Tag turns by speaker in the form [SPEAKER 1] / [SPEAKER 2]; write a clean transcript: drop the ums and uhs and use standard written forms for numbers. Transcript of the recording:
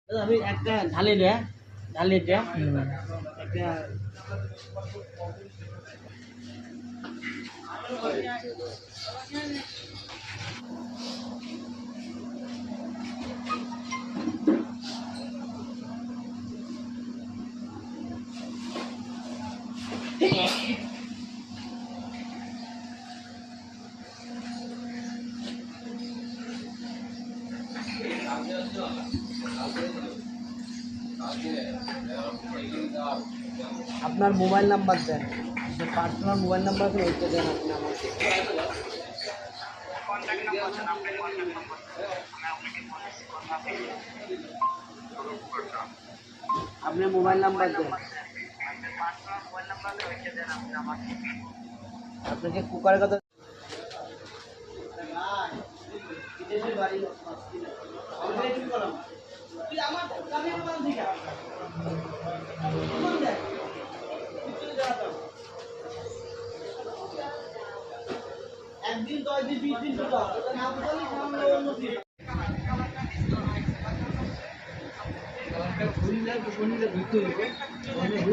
[SPEAKER 1] আমি একটা ঢালি দেয়া একটা আপনার মোবাইল নাম্বার দেন, পার্সোনাল মোবাইল নাম্বার আছে ওইটা দেন আপনি আমাকে। আপনার মোবাইল নাম্বার দেন, আপনাকে কুকারের কথা একদিন 10 দিন 20 দিন না বুঝলি